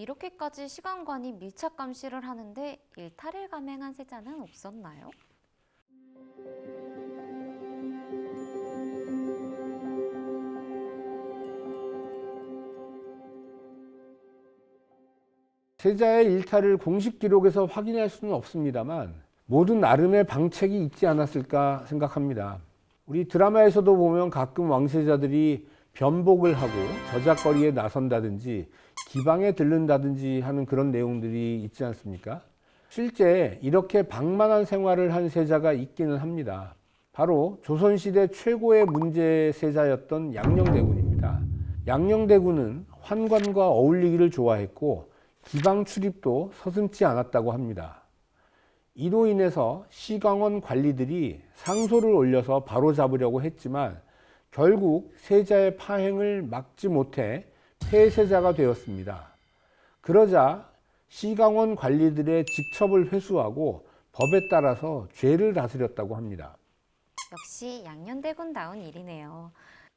이렇게까지 시간관이 밀착 감시를 하는데 일탈을 감행한 세자는 없었나요? 세자의 일탈을 공식 기록에서 확인할 수는 없습니다만 모든 나름의 방책이 있지 않았을까 생각합니다. 우리 드라마에서도 보면 가끔 왕세자들이 변복을 하고 저작거리에 나선다든지 기방에 들른다든지 하는 그런 내용들이 있지 않습니까? 실제 이렇게 방만한 생활을 한 세자가 있기는 합니다. 바로 조선시대 최고의 문제 세자였던 양녕대군입니다. 양녕대군은 환관과 어울리기를 좋아했고 기방 출입도 서슴지 않았다고 합니다. 이로 인해서 시강원 관리들이 상소를 올려서 바로잡으려고 했지만 결국 세자의 파행을 막지 못해 폐세자가 되었습니다. 그러자 시강원 관리들의 직첩을 회수하고 법에 따라서 죄를 다스렸다고 합니다. 역시 양녕대군다운 일이네요.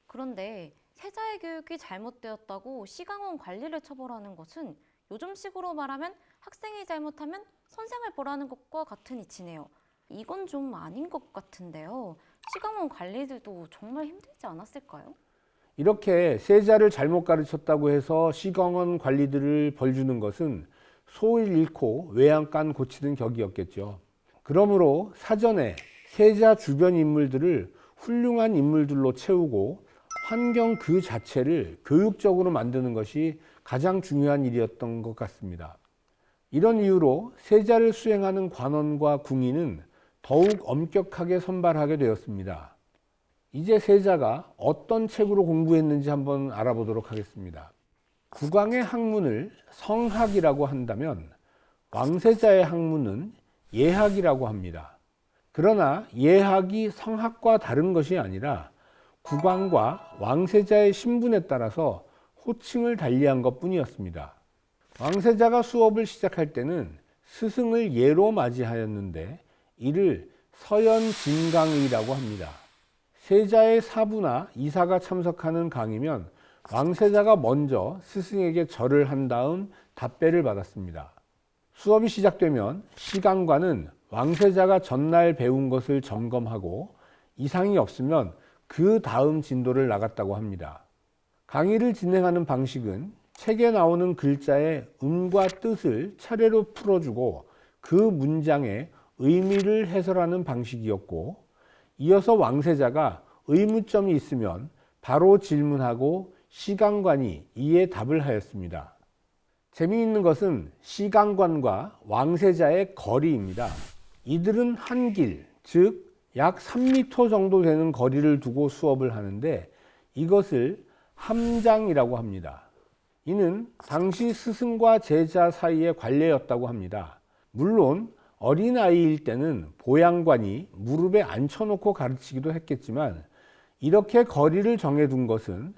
그런데 세자의 교육이 잘못되었다고 시강원 관리를 처벌하는 것은 요즘식으로 말하면 학생이 잘못하면 선생을 벌하는 것과 같은 이치네요. 이건 좀 아닌 것 같은데요. 시강원 관리들도 정말 힘들지 않았을까요? 이렇게 세자를 잘못 가르쳤다고 해서 시강원 관리들을 벌주는 것은 소를 잃고 외양간 고치는 격이었겠죠. 그러므로 사전에 세자 주변 인물들을 훌륭한 인물들로 채우고 환경 그 자체를 교육적으로 만드는 것이 가장 중요한 일이었던 것 같습니다. 이런 이유로 세자를 수행하는 관원과 궁인은 더욱 엄격하게 선발하게 되었습니다. 이제 세자가 어떤 책으로 공부했는지 한번 알아보도록 하겠습니다. 국왕의 학문을 성학이라고 한다면 왕세자의 학문은 예학이라고 합니다. 그러나 예학이 성학과 다른 것이 아니라 국왕과 왕세자의 신분에 따라서 호칭을 달리한 것뿐이었습니다. 왕세자가 수업을 시작할 때는 스승을 예로 맞이하였는데 이를 서연진강의라고 합니다. 세자의 사부나 이사가 참석하는 강의면 왕세자가 먼저 스승에게 절을 한 다음 답배를 받았습니다. 수업이 시작되면 시강관은 왕세자가 전날 배운 것을 점검하고 이상이 없으면 그 다음 진도를 나갔다고 합니다. 강의를 진행하는 방식은 책에 나오는 글자의 의미와 뜻을 차례로 풀어주고 그 문장의 의미를 해설하는 방식이었고, 이어서 왕세자가 의문점이 있으면 바로 질문하고 시강관이 이에 답을 하였습니다. 재미있는 것은 시강관과 왕세자의 거리입니다. 이들은 한 길, 즉 약 3m 정도 되는 거리를 두고 수업을 하는데 이것을 함장이라고 합니다. 이는 당시 스승과 제자 사이의 관례였다고 합니다. 물론 어린아이일 때는 보양관이 무릎에 앉혀놓고 가르치기도 했겠지만 이렇게 거리를 정해둔 것은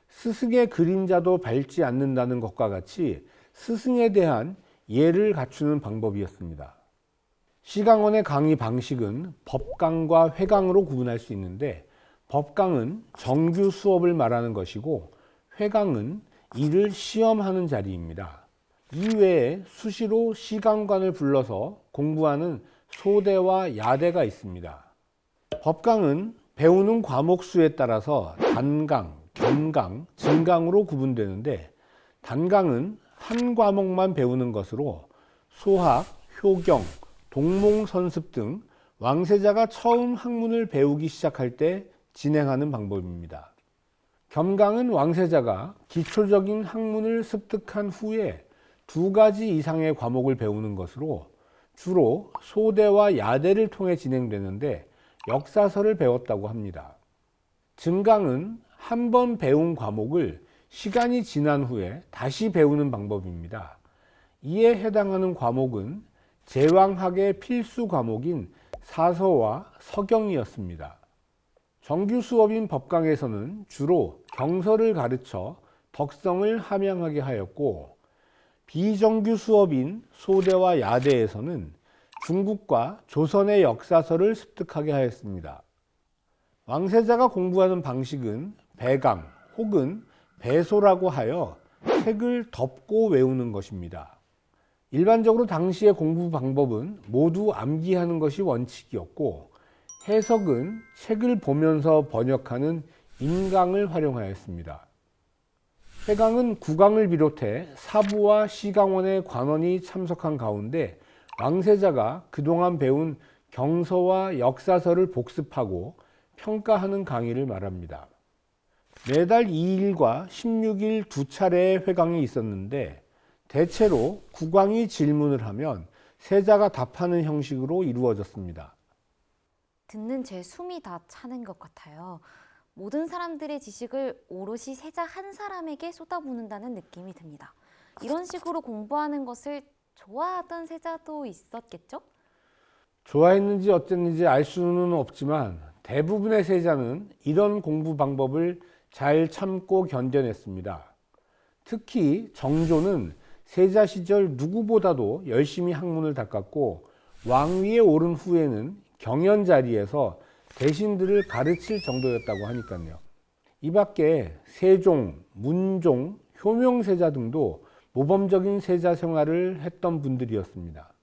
스승의 그림자도 밟지 않는다는 것과 같이 스승에 대한 예를 갖추는 방법이었습니다. 시강원의 강의 방식은 법강과 회강으로 구분할 수 있는데 법강은 정규 수업을 말하는 것이고 회강은 이를 시험하는 자리입니다. 이외에 수시로 시강관을 불러서 공부하는 소대와 야대가 있습니다. 법강은 배우는 과목 수에 따라서 단강, 겸강, 증강으로 구분되는데 단강은 한 과목만 배우는 것으로 소학, 효경, 동몽선습 등 왕세자가 처음 학문을 배우기 시작할 때 진행하는 방법입니다. 겸강은 왕세자가 기초적인 학문을 습득한 후에 2가지 이상의 과목을 배우는 것으로 주로 소대와 야대를 통해 진행되는데 역사서를 배웠다고 합니다. 증강은 한 번 배운 과목을 시간이 지난 후에 다시 배우는 방법입니다. 이에 해당하는 과목은 제왕학의 필수 과목인 사서와 서경이었습니다. 정규 수업인 법강에서는 주로 경서를 가르쳐 덕성을 함양하게 하였고, 비정규 수업인 소대와 야대에서는 중국과 조선의 역사서를 습득하게 하였습니다. 왕세자가 공부하는 방식은 배강 혹은 배소라고 하여 책을 덮고 외우는 것입니다. 일반적으로 당시의 공부 방법은 모두 암기하는 것이 원칙이었고 해석은 책을 보면서 번역하는 임강을 활용하였습니다. 해강은 국왕을 비롯해 사부와 시강원의 관원이 참석한 가운데 왕세자가 그동안 배운 경서와 역사서를 복습하고 평가하는 강의를 말합니다. 매달 2일과 16일 두 차례의 회강이 있었는데 대체로 국왕이 질문을 하면 세자가 답하는 형식으로 이루어졌습니다. 듣는 제 숨이 다 차는 것 같아요. 모든 사람들의 지식을 오롯이 세자 한 사람에게 쏟아붓는다는 느낌이 듭니다. 이런 식으로 공부하는 것을 좋아하던 세자도 있었겠죠? 좋아했는지 어땠는지 알 수는 없지만 대부분의 세자는 이런 공부 방법을 잘 참고 견뎌냈습니다. 특히 정조는 세자 시절 누구보다도 열심히 학문을 닦았고 왕위에 오른 후에는 경연 자리에서 대신들을 가르칠 정도였다고 하니까요. 이 밖에 세종, 문종, 효명세자 등도 모범적인 세자 생활을 했던 분들이었습니다.